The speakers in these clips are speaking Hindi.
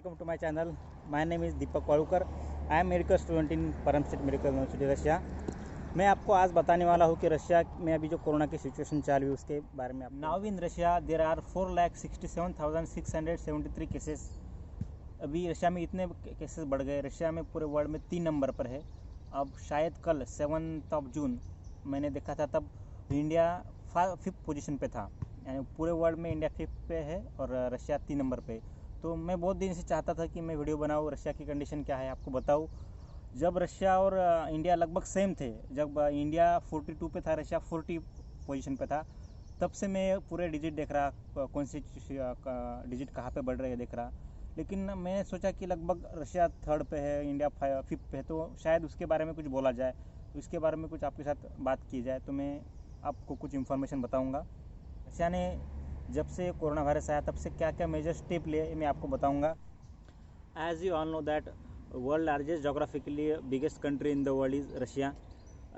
welcome to my channel. My name is Deepak Walukar. I am medical student in Param State Medical University, Russia. मैं आपको आज बताने वाला हूँ कि रशिया में अभी जो कोरोना की सिचुएशन चालू है उसके बारे में। Now in Russia there are 4,67,673 cases. अभी रशिया में इतने केसेस बढ़ गए, रशिया में पूरे वर्ल्ड में 3 नंबर पर है। अब शायद कल 7 जून मैंने देखा था, तब इंडिया 5th पोजीशन पे था, यानी पूरे वर्ल्ड में इंडिया 5th पे है और रशिया 3 नंबर पे। तो मैं बहुत दिन से चाहता था कि मैं वीडियो बनाऊँ, रशिया की कंडीशन क्या है आपको बताऊँ। जब रशिया और इंडिया लगभग सेम थे, जब इंडिया 42 पे था, रशिया 40 पोजीशन पे था, तब से मैं पूरे डिजिट देख रहा, कौन सी डिजिट कहाँ पे बढ़ रही है देख रहा। लेकिन मैंने सोचा कि लगभग रशिया 3rd पे है, इंडिया 5th पे है, तो शायद उसके बारे में कुछ बोला जाए, उसके बारे में कुछ आपके साथ बात की जाए। तो मैं आपको कुछ इन्फॉर्मेशन बताऊंगा। रशिया ने जब से कोरोना वायरस आया तब से क्या क्या मेजर स्टेप लिए मैं आपको बताऊंगा। As you all know that world largest geographically biggest country in the world is Russia.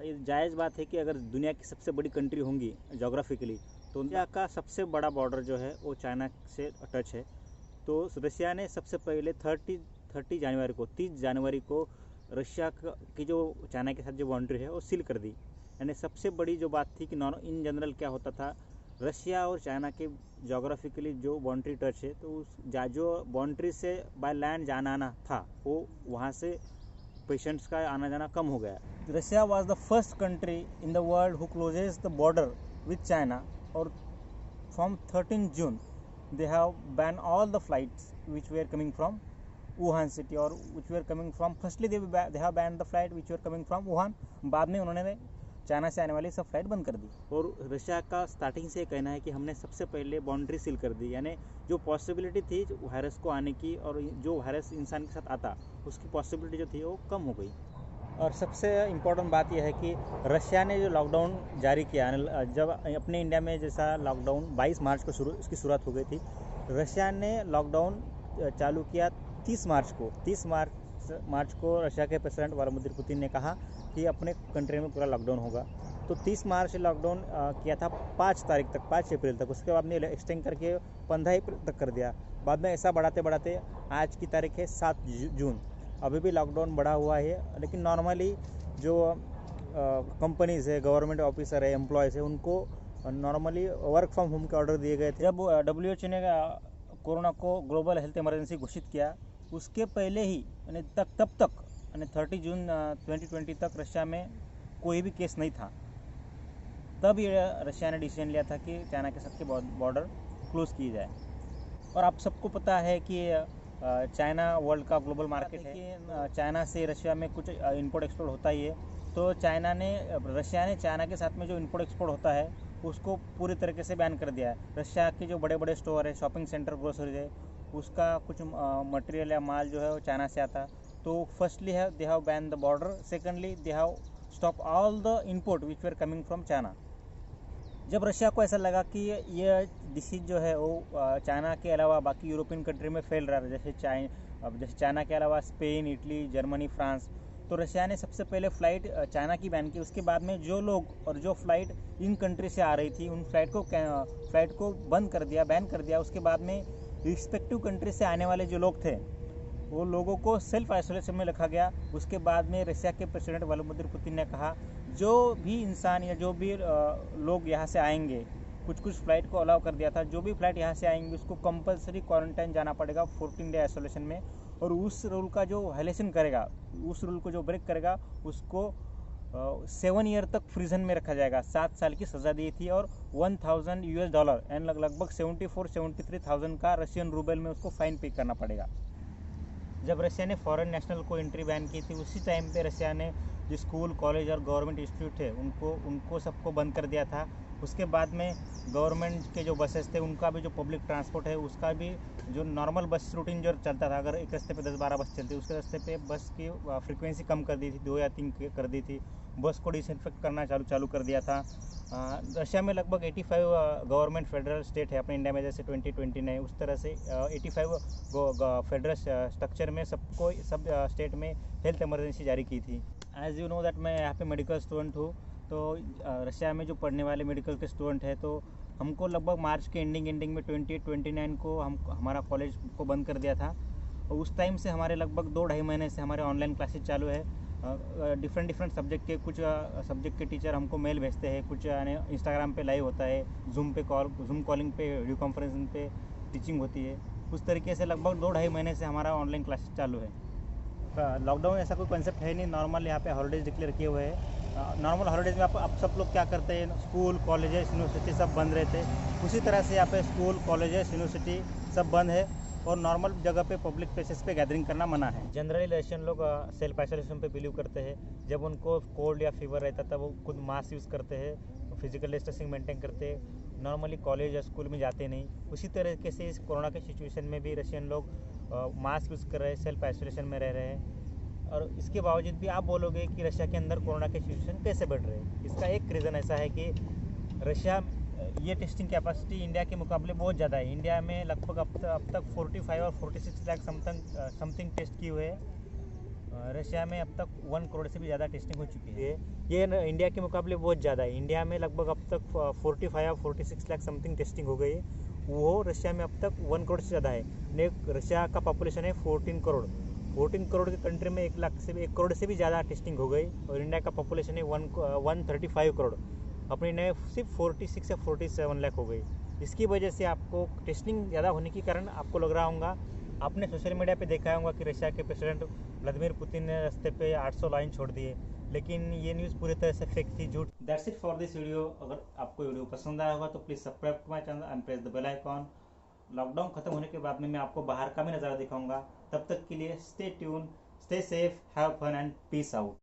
ये जायज़ बात है कि अगर दुनिया की सबसे बड़ी कंट्री होंगी जोग्राफिकली, तो इंडिया का सबसे बड़ा बॉर्डर जो है वो चाइना से टच है। तो रशिया ने सबसे पहले 30 जनवरी को रशिया की जो चाइना के साथ जो बाउंड्री है वो सील कर दी। यानी सबसे बड़ी जो बात थी कि इन जनरल क्या होता था, रशिया और चाइना के जोग्राफिकली जो बाउंड्री टच है, तो उस जो बाउंड्री से बाय लैंड जाना आना था, वो वहाँ से पेशेंट्स का आना जाना कम हो गया। Russia was the first country in the world who closes the border with China, और from 13 June they have banned all the flights which were coming from Wuhan city, or which were coming from, firstly they have banned the flight which were coming from Wuhan, बाद में उन्होंने चाइना से आने वाली सब फ्लाइट बंद कर दी। और रशिया का स्टार्टिंग से कहना है कि हमने सबसे पहले बाउंड्री सील कर दी, यानी जो पॉसिबिलिटी थी वायरस को आने की और जो वायरस इंसान के साथ आता उसकी पॉसिबिलिटी जो थी वो कम हो गई। और सबसे इम्पोर्टेंट बात यह है कि रशिया ने जो लॉकडाउन जारी किया, जब अपने इंडिया में जैसा लॉकडाउन 22 मार्च को इसकी शुरुआत हो गई थी, रशिया ने लॉकडाउन चालू किया 30 मार्च को। 30 मार्च को रशिया के प्रेसिडेंट व्लादिमीर पुतिन ने कहा कि अपने कंट्री में पूरा लॉकडाउन होगा। तो 30 मार्च से लॉकडाउन किया था 5 तारीख तक, 5 अप्रैल तक। उसके बाद में एक्सटेंड करके 15 अप्रैल तक कर दिया। बाद में ऐसा बढ़ाते बढ़ाते आज की तारीख है 7 जून। अभी भी लॉकडाउन बढ़ा हुआ है, लेकिन नॉर्मली जो कंपनीज़ है, गवर्नमेंट ऑफिसर है, एम्प्लॉयज़ है, उनको नॉर्मली वर्क फ्रॉम होम के ऑर्डर दिए गए थे। जब WHO ने कोरोना को ग्लोबल हेल्थ इमरजेंसी घोषित किया, उसके पहले ही यानी तब तक 30 जून 2020 तक रशिया में कोई भी केस नहीं था। तब ये रशिया ने डिसीजन लिया था कि चाइना के साथ के बॉर्डर क्लोज किए जाए। और आप सबको पता है कि चाइना वर्ल्ड का ग्लोबल मार्केट है कि चाइना से रशिया में कुछ इंपोर्ट एक्सपोर्ट होता ही है। तो रशिया ने चाइना के साथ में जो इंपोर्ट एक्सपोर्ट होता है उसको पूरी तरीके से बैन कर दिया है। रशिया के जो बड़े बड़े स्टोर है, शॉपिंग सेंटर, ग्रोसरीज है, उसका कुछ मटेरियल या माल जो है वो चाइना से आता है। तो firstly they have ban the border, secondly they have stop all the import which were coming from China. जब रशिया को ऐसा लगा कि ये डिसीज जो है वो चाइना के अलावा बाकी यूरोपियन कंट्री में फैल रहा है, जैसे चाइना के अलावा स्पेन, इटली, जर्मनी, फ्रांस, तो रशिया ने सबसे पहले फ़्लाइट चाइना की बैन की। उसके बाद में जो लोग और जो फ्लाइट इन कंट्री से आ रही थी उन फ्लाइट को बंद कर दिया, बैन कर दिया। उसके बाद में रिस्पेक्टिव कंट्री से आने वाले जो लोग थे वो लोगों को सेल्फ आइसोलेशन में रखा गया। उसके बाद में रशिया के प्रेसिडेंट व्लादिमीर पुतिन ने कहा जो भी इंसान या जो भी लोग यहाँ से आएंगे, कुछ फ्लाइट को अलाउ कर दिया था, जो भी फ्लाइट यहाँ से आएंगे उसको कंपलसरी क्वारंटाइन जाना पड़ेगा 14 डे आइसोलेशन में। और उस रूल का जो वायलेशन करेगा, उस रूल को जो ब्रेक करेगा, उसको 7 ईयर तक प्रिजन में रखा जाएगा। 7 साल की सज़ा दी थी और $1,000 एंड लगभग 73,000 का रशियन रूबल में उसको फाइन पे करना पड़ेगा। जब रशिया ने फॉरेन नेशनल को एंट्री बैन की थी, उसी टाइम पे रशिया ने जो स्कूल, कॉलेज और गवर्नमेंट इंस्टीट्यूट है उनको सबको बंद कर दिया था। उसके बाद में गवर्नमेंट के जो बसेस थे उनका भी, जो पब्लिक ट्रांसपोर्ट है उसका भी, जो नॉर्मल बस रूटीन जो चलता था, अगर एक रास्ते पे 10-12 बस चलती, उसके रास्ते पे बस की फ्रीक्वेंसी कम कर दी थी, 2 या 3 कर दी थी। बस को डिसइंफेक्ट करना चालू कर दिया था। रशिया में लगभग 85 गवर्नमेंट फेडरल स्टेट है, अपने इंडिया में जैसे 2020 नहीं, उस तरह से 85 फेडरल स्ट्रक्चर में सब स्टेट में हेल्थ इमरजेंसी जारी की थी। एज़ यू नो दैट मैं यहाँ पे मेडिकल स्टूडेंट हूँ। तो रशिया में जो पढ़ने वाले मेडिकल के स्टूडेंट हैं, तो हमको लगभग मार्च के एंडिंग में 28-29 को हमारा कॉलेज को बंद कर दिया था। उस टाइम से हमारे लगभग 2-2.5 महीने से हमारे ऑनलाइन क्लासेस चालू है। डिफरेंट सब्जेक्ट के कुछ सब्जेक्ट के टीचर हमको मेल भेजते हैं, कुछ इंस्टाग्राम पे लाइव होता है, जूम कॉलिंग पे, वीडियो कॉन्फ्रेंसिंग पे टीचिंग होती है। उस तरीके से लगभग 2-2.5 महीने से हमारा ऑनलाइन क्लासेस चालू है। लॉकडाउन ऐसा कोई कंसेप्ट है नहीं, नॉर्मल यहाँ पे हॉलीडेज डिक्लेयर किए हुए हैं। नॉर्मल हॉलीडेज में आप सब लोग क्या करते हैं, स्कूल, कॉलेजेस, यूनिवर्सिटी सब बंद रहते हैं। उसी तरह से यहाँ पे स्कूल, कॉलेजेस, यूनिवर्सिटी सब बंद है और नॉर्मल जगह पे, पब्लिक प्लेसेस पे गैदरिंग करना मना है। जनरली रशियन लोग सेल्फ आइसोलेशन पे बिलीव करते हैं। जब उनको कोल्ड या फीवर रहता है तब वो खुद मास्क यूज़ करते हैं, फिजिकल डिस्टेंसिंग मेंटेन करते हैं, नॉर्मली कॉलेज या स्कूल में जाते नहीं। उसी तरीके से इस कोरोना के सिचुएशन में भी रशियन लोग मास्क यूज़ कर रहे हैं, सेल्फ आइसोलेशन में रह रहे हैं। और इसके बावजूद भी आप बोलोगे कि रशिया के अंदर कोरोना के सिचुएशन कैसे बढ़ रहे हैं। इसका एक रीज़न ऐसा है कि रशिया ये टेस्टिंग कैपेसिटी इंडिया के मुकाबले बहुत ज़्यादा है। इंडिया में लगभग अब तक 45 और 46 लाख समथिंग टेस्ट किए हुए हैं। रशिया में अब तक 1 करोड़ से भी ज़्यादा टेस्टिंग हो चुकी है। ये इंडिया के मुकाबले बहुत ज़्यादा है। इंडिया में लगभग अब तक 45 और 46 लाख समथिंग टेस्टिंग हो गई है, वो रशिया में अब तक 1 करोड़ से ज़्यादा है। रशिया का पॉपुलेशन है 14 करोड़। 14 करोड़ के कंट्री में 1 करोड़ से भी ज़्यादा टेस्टिंग हो गई और इंडिया का पॉपुलेशन है 135 करोड़। अपनी नए सिर्फ 46 या 47 लाख हो गई। इसकी वजह से आपको टेस्टिंग ज़्यादा होने के कारण आपको लग रहा होगा, आपने सोशल मीडिया पे देखा होगा कि रशिया के प्रेसिडेंट व्लादिमीर पुतिन ने रास्ते पे 800 लाइन छोड़ दिए, लेकिन ये न्यूज़ पूरी तरह से फेक थी, झूठ। That's it for this video. अगर आपको वीडियो पसंद आया होगा तो please subscribe to my channel and press the bell icon. Lockdown खत्म होने के बाद में मैं आपको बाहर का भी नज़ारा दिखाऊंगा। तब तक के लिए stay tune, stay safe, have fun and peace out.